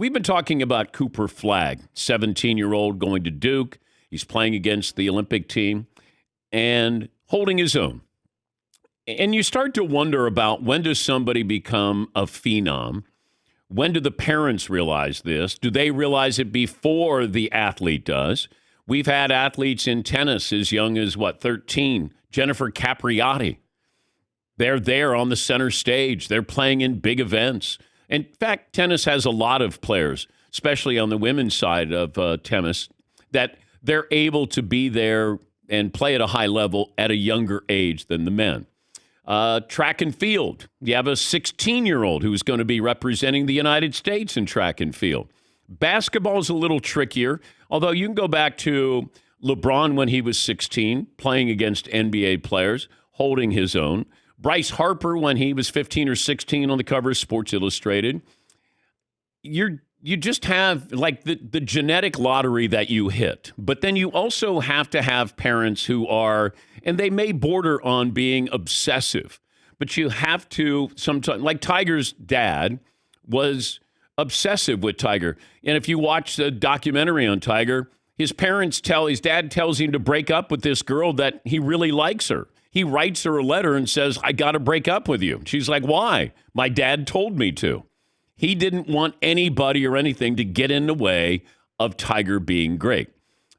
We've been talking about Cooper Flagg, 17-year-old going to Duke. He's playing against the Olympic team and holding his own. And you start to wonder about, when does somebody become a phenom? When do the parents realize this? Do they realize it before the athlete does? We've had athletes in tennis as young as, 13? Jennifer Capriati. They're there on the center stage. They're playing in big events. In fact, tennis has a lot of players, especially on the women's side of tennis, that they're able to be there and play at a high level at a younger age than the men. Track and field. You have a 16-year-old who's going to be representing the United States in track and field. Basketball is a little trickier, although you can go back to LeBron when he was 16, playing against NBA players, holding his own. Bryce Harper when he was 15 or 16 on the cover of Sports Illustrated. You just have like the genetic lottery that you hit. But then you also have to have parents who are, and they may border on being obsessive, but you have to sometimes, like Tiger's dad was obsessive with Tiger. And if you watch the documentary on Tiger, his dad tells him to break up with this girl that he really likes her. He writes her a letter and says, I got to break up with you. She's like, why? My dad told me to. He didn't want anybody or anything to get in the way of Tiger being great.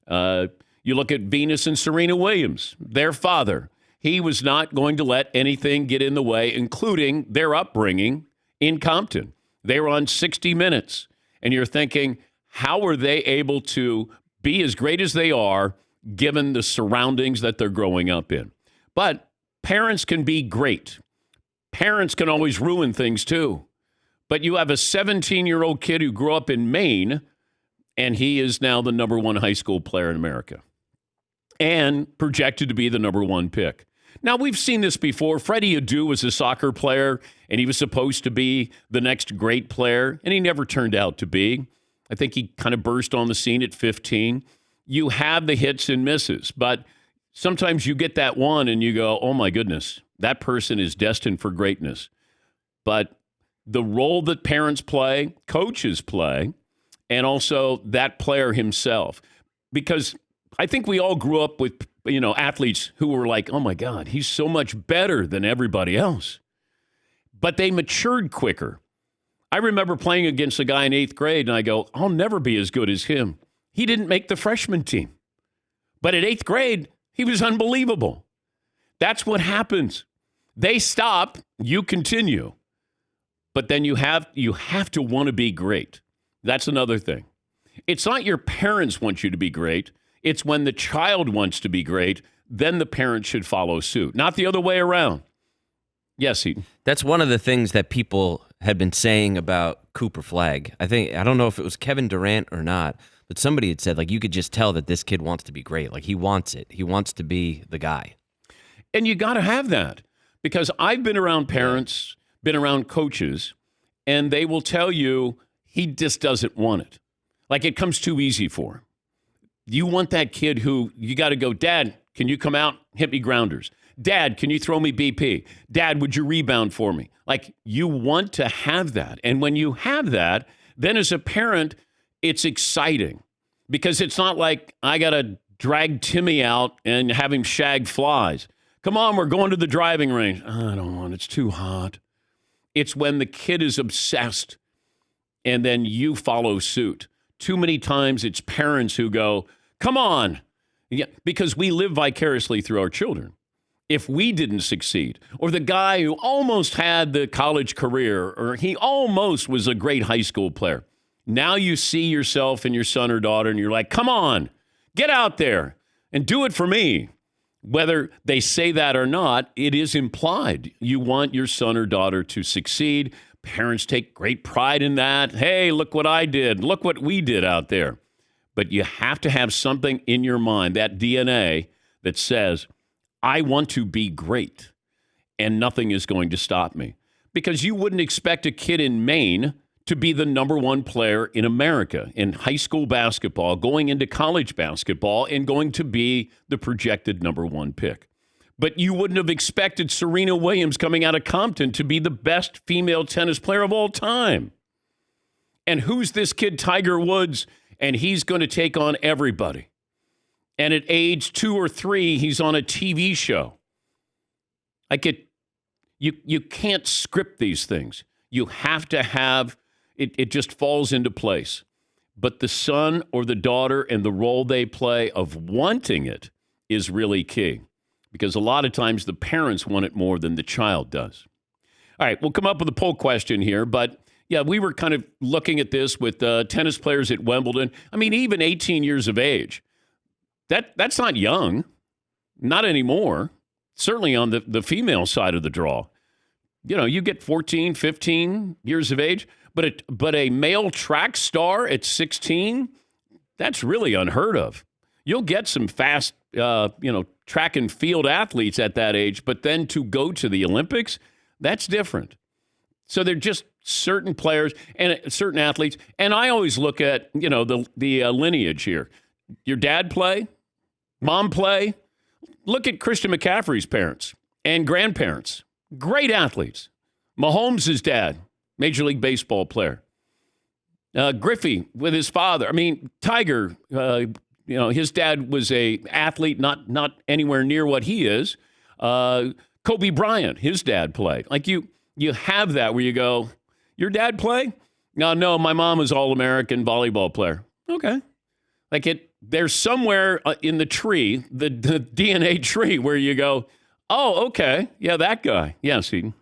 You look at Venus and Serena Williams, their father. He was not going to let anything get in the way, including their upbringing in Compton. They were on 60 Minutes. And you're thinking, how are they able to be as great as they are given the surroundings that they're growing up in? But parents can be great. Parents can always ruin things too. But you have a 17-year-old kid who grew up in Maine, and he is now the number one high school player in America and projected to be the number one pick. Now, we've seen this before. Freddie Adu was a soccer player, and he was supposed to be the next great player, and he never turned out to be. I think he kind of burst on the scene at 15. You have the hits and misses, but sometimes you get that one and you go, oh my goodness, that person is destined for greatness. But the role that parents play, coaches play, and also that player himself. Because I think we all grew up with, athletes who were like, oh my God, he's so much better than everybody else. But they matured quicker. I remember playing against a guy in 8th grade and I go, I'll never be as good as him. He didn't make the freshman team. But at 8th grade, he was unbelievable. That's what happens. They stop, you continue. But then you have to want to be great. That's another thing. It's not your parents want you to be great. It's when the child wants to be great, then the parent should follow suit, not the other way around. Yes, Heaton. That's one of the things that people had been saying about Cooper Flagg. I don't know if it was Kevin Durant or not, but somebody had said, you could just tell that this kid wants to be great. He wants it. He wants to be the guy. And you got to have that, because I've been around parents, been around coaches, and they will tell you he just doesn't want it. It comes too easy for him. You want that kid who you got to go, Dad, can you come out, hit me grounders? Dad, can you throw me BP? Dad, would you rebound for me? You want to have that. And when you have that, then as a parent, it's exciting, because it's not like I got to drag Timmy out and have him shag flies. Come on, we're going to the driving range. I don't want, it's too hot. It's when the kid is obsessed and then you follow suit. Too many times it's parents who go, come on, because we live vicariously through our children. If we didn't succeed, or the guy who almost had the college career, or he almost was a great high school player, now you see yourself and your son or daughter and you're like, come on, get out there and do it for me. Whether they say that or not, it is implied. You want your son or daughter to succeed. Parents take great pride in that. Hey, look what I did. Look what we did out there. But you have to have something in your mind, that DNA that says, I want to be great, and nothing is going to stop me. Because you wouldn't expect a kid in Maine to be the number one player in America in high school basketball, going into college basketball, and going to be the projected number one pick. But you wouldn't have expected Serena Williams coming out of Compton to be the best female tennis player of all time. And who's this kid, Tiger Woods? And he's going to take on everybody. And at age 2 or 3, he's on a TV show. You can't script these things. You have to have it just falls into place. But the son or the daughter and the role they play of wanting it is really key. Because a lot of times the parents want it more than the child does. All right, we'll come up with a poll question here. But, yeah, we were kind of looking at this with tennis players at Wimbledon. I mean, even 18 years of age. That's not young. Not anymore. Certainly on the female side of the draw. You know, you get 14, 15 years of age. But a male track star at 16, that's really unheard of. You'll get some fast, track and field athletes at that age, but then to go to the Olympics, that's different. So they're just certain players and certain athletes. And I always look at, the lineage here. Your dad play? Mom play? Look at Christian McCaffrey's parents and grandparents. Great athletes. Mahomes' dad. Major League Baseball player. Griffey with his father. I mean, Tiger, his dad was a athlete, not anywhere near what he is. Kobe Bryant, his dad played. Like you have that where you go, your dad play? No, my mom was All-American volleyball player. Okay. There's somewhere in the tree, the DNA tree, where you go, oh, okay. Yeah, that guy. Yes, Eden.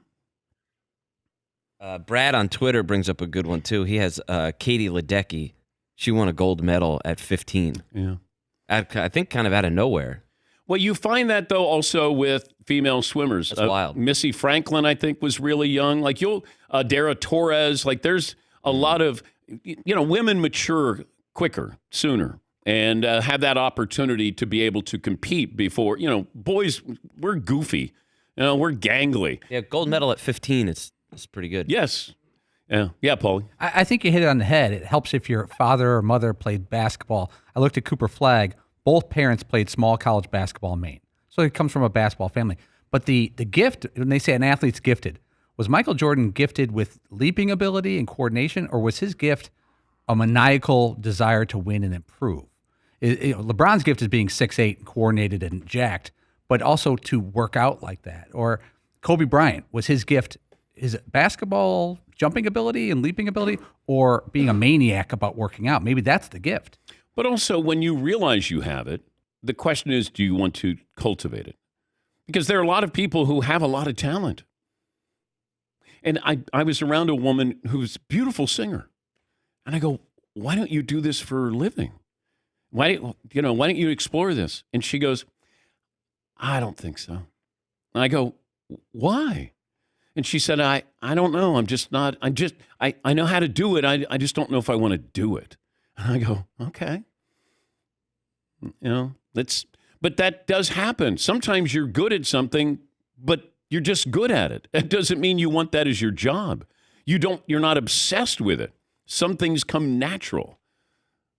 Brad on Twitter brings up a good one, too. He has Katie Ledecky. She won a gold medal at 15. Yeah. I think kind of out of nowhere. Well, you find that, though, also with female swimmers. That's wild. Missy Franklin, I think, was really young. Dara Torres, there's a lot of, women mature quicker, sooner, and have that opportunity to be able to compete before, boys, we're goofy. We're gangly. Yeah, gold medal at 15, it's pretty good. Yes. Yeah, Paulie. I think you hit it on the head. It helps if your father or mother played basketball. I looked at Cooper Flagg. Both parents played small college basketball in Maine. So he comes from a basketball family. But the gift, when they say an athlete's gifted, was Michael Jordan gifted with leaping ability and coordination, or was his gift a maniacal desire to win and improve? LeBron's gift is being 6'8", coordinated and jacked, but also to work out like that. Or Kobe Bryant, was his gift his basketball jumping ability and leaping ability, or being a maniac about working out? Maybe that's the gift. But also, when you realize you have it, the question is, do you want to cultivate it? Because there are a lot of people who have a lot of talent. And I was around a woman who's a beautiful singer. And I go, why don't you do this for a living? Why don't you explore this? And she goes, I don't think so. And I go, why? And she said, I don't know. I know how to do it. I just don't know if I want to do it. And I go, okay. But that does happen. Sometimes you're good at something, but you're just good at it. That doesn't mean you want that as your job. You're not obsessed with it. Some things come natural.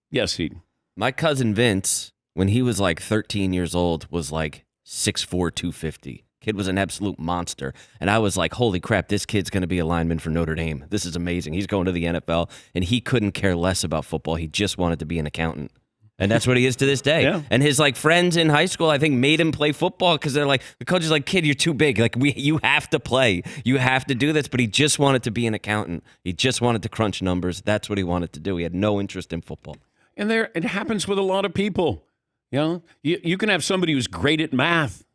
Yes, Eden. My cousin Vince, when he was 13 years old, was 6'4", 250. Kid was an absolute monster. And I was like, holy crap, this kid's going to be a lineman for Notre Dame. This is amazing. He's going to the NFL. And he couldn't care less about football. He just wanted to be an accountant. And that's what he is to this day. Yeah. And his friends in high school, I think, made him play football because they're the coach is like, kid, you're too big. You have to play. You have to do this. But he just wanted to be an accountant. He just wanted to crunch numbers. That's what he wanted to do. He had no interest in football. And it happens with a lot of people. You can have somebody who's great at math.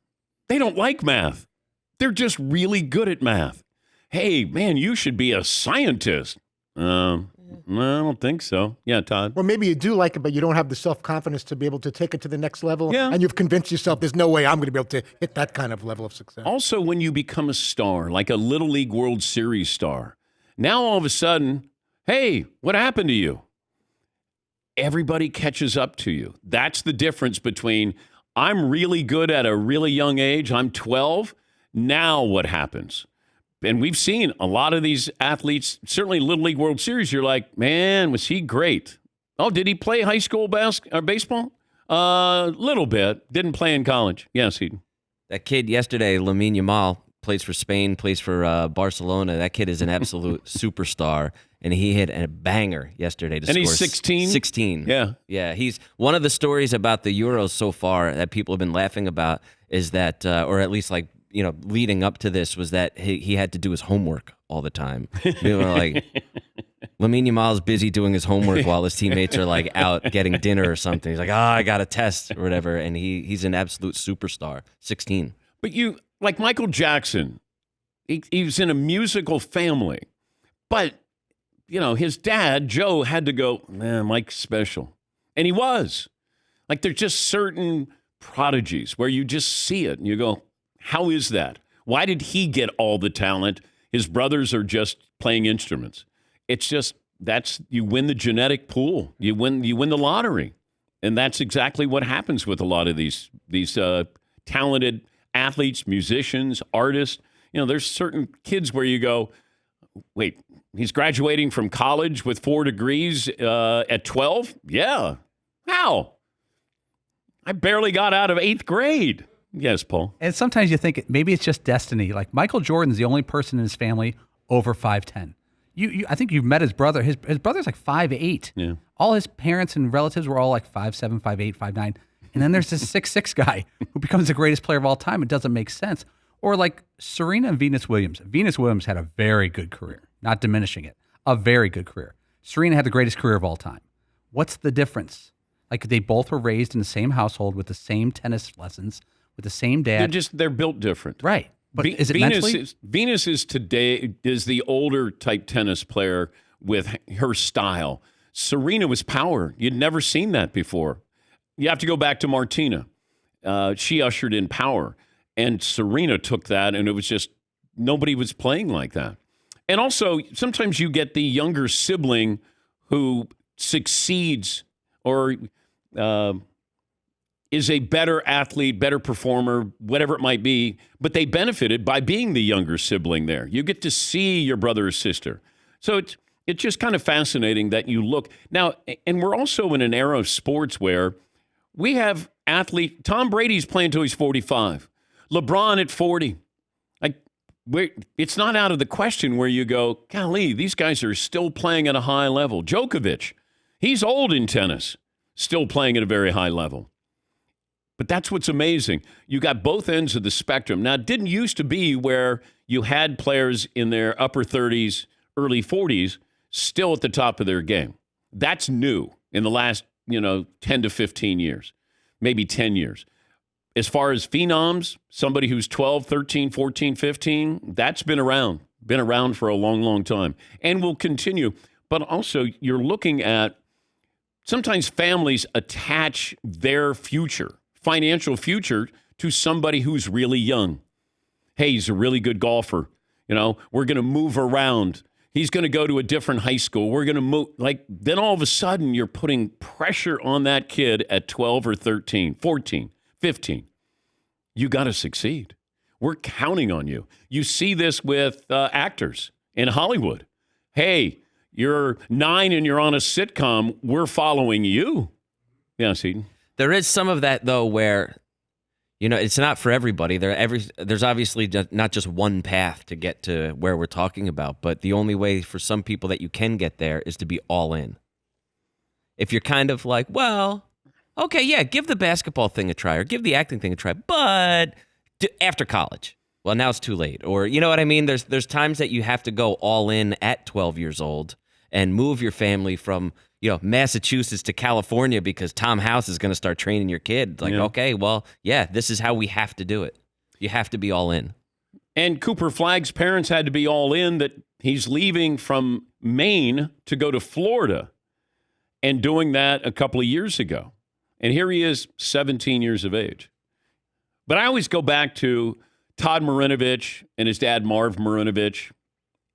They don't like math. They're just really good at math. Hey, man, you should be a scientist. I don't think so. Yeah, Todd. Or maybe you do like it, but you don't have the self-confidence to be able to take it to the next level. Yeah. And you've convinced yourself there's no way I'm going to be able to hit that kind of level of success. Also, when you become a star, like a Little League World Series star, now all of a sudden, hey, what happened to you? Everybody catches up to you. That's the difference between I'm really good at a really young age. I'm 12. Now what happens? And we've seen a lot of these athletes, certainly Little League World Series, you're like, man, was he great? Oh, did he play high school baseball? Little bit. Didn't play in college. Yes, he. That kid yesterday, Lamine Yamal, plays for Spain, plays for Barcelona. That kid is an absolute superstar. and he hit a banger yesterday to And score. he's 16? 16. Yeah. Yeah, he's one of the stories about the Euros so far that people have been laughing about is that, or at least like, leading up to this was that he had to do his homework all the time. They were like, Lamine Yamal's busy doing his homework while his teammates are like out getting dinner or something. He's like, I got a test or whatever. And he's an absolute superstar, 16. But like Michael Jackson, he was in a musical family. But, his dad, Joe, had to go, man, Mike's special. And he was. Like, there's just certain prodigies where you just see it and you go, how is that? Why did he get all the talent? His brothers are just playing instruments. It's just, you win the genetic pool. You win the lottery. And that's exactly what happens with a lot of these talented athletes, musicians, artists. There's certain kids where you go, wait, he's graduating from college with 4 degrees at 12? Yeah. How? I barely got out of 8th grade. Yes, Paul. And sometimes you think maybe it's just destiny. Like Michael Jordan's the only person in his family over 5'10". I think you've met his brother. His brother's like 5'8". Yeah. All his parents and relatives were all like 5'7", 5'8", 5'9". And then there's this 6'6" guy who becomes the greatest player of all time. It doesn't make sense. Or like Serena and Venus Williams. Venus Williams had a very good career, not diminishing it. A very good career. Serena had the greatest career of all time. What's the difference? Like they both were raised in the same household with the same tennis lessons, with the same dad. They're built different. Right. But is it Venus mentally? Venus is the older type tennis player with her style. Serena was power. You'd never seen that before. You have to go back to Martina. She ushered in power. And Serena took that, and it was just nobody was playing like that. And also, sometimes you get the younger sibling who succeeds or is a better athlete, better performer, whatever it might be, but they benefited by being the younger sibling there. You get to see your brother or sister. So it's just kind of fascinating that you look. Now, and we're also in an era of sports where we have Tom Brady's playing until he's 45. LeBron at 40. It's not out of the question where you go, golly, these guys are still playing at a high level. Djokovic, he's old in tennis, still playing at a very high level. But that's what's amazing. You got both ends of the spectrum. Now, it didn't used to be where you had players in their upper 30s, early 40s, still at the top of their game. That's new in the last, 10 to 15 years, maybe 10 years. As far as phenoms, somebody who's 12, 13, 14, 15, that's been around for a long, long time and will continue. But also, you're looking at sometimes families attach their financial future to somebody who's really young. Hey, he's a really good golfer. We're going to move around. He's going to go to a different high school. We're going to move. Then all of a sudden, you're putting pressure on that kid at 12 or 13, 14, 15. You got to succeed. We're counting on you. You see this with actors in Hollywood. Hey, you're 9 and you're on a sitcom. We're following you. Yeah, Seton. There is some of that, though, where, it's not for everybody. There's obviously not just one path to get to where we're talking about, but the only way for some people that you can get there is to be all in. If you're kind of like, well, okay, yeah, give the basketball thing a try or give the acting thing a try, but after college. Well, now it's too late. Or, you know what I mean? There's times that you have to go all in at 12 years old and move your family from Massachusetts to California because Tom House is going to start training your kid. Okay, well, yeah, this is how we have to do it. You have to be all in. And Cooper Flagg's parents had to be all in that he's leaving from Maine to go to Florida and doing that a couple of years ago. And here he is, 17 years of age. But I always go back to Todd Marinovich and his dad, Marv Marinovich,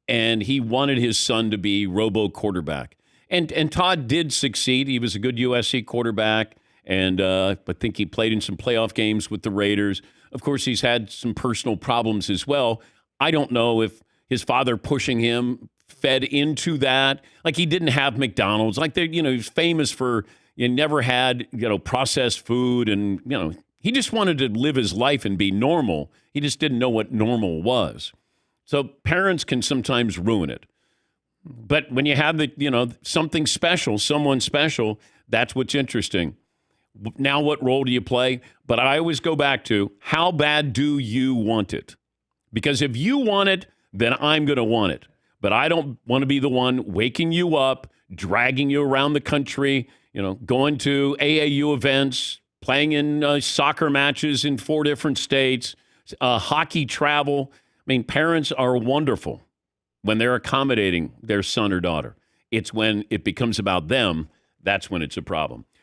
and he wanted his son to be robo quarterback. And Todd did succeed. He was a good USC quarterback, and I think he played in some playoff games with the Raiders. Of course, he's had some personal problems as well. I don't know if his father pushing him fed into that. Like he didn't have McDonald's. He was famous for never had processed food, and he just wanted to live his life and be normal. He just didn't know what normal was. So parents can sometimes ruin it. But when you have something special, someone special, that's what's interesting. Now, what role do you play? But I always go back to, how bad do you want it? Because if you want it, then I'm going to want it. But I don't want to be the one waking you up, dragging you around the country, going to AAU events, playing in soccer matches in 4 different states, hockey travel. I mean, parents are wonderful when they're accommodating their son or daughter. It's when it becomes about them, that's when it's a problem.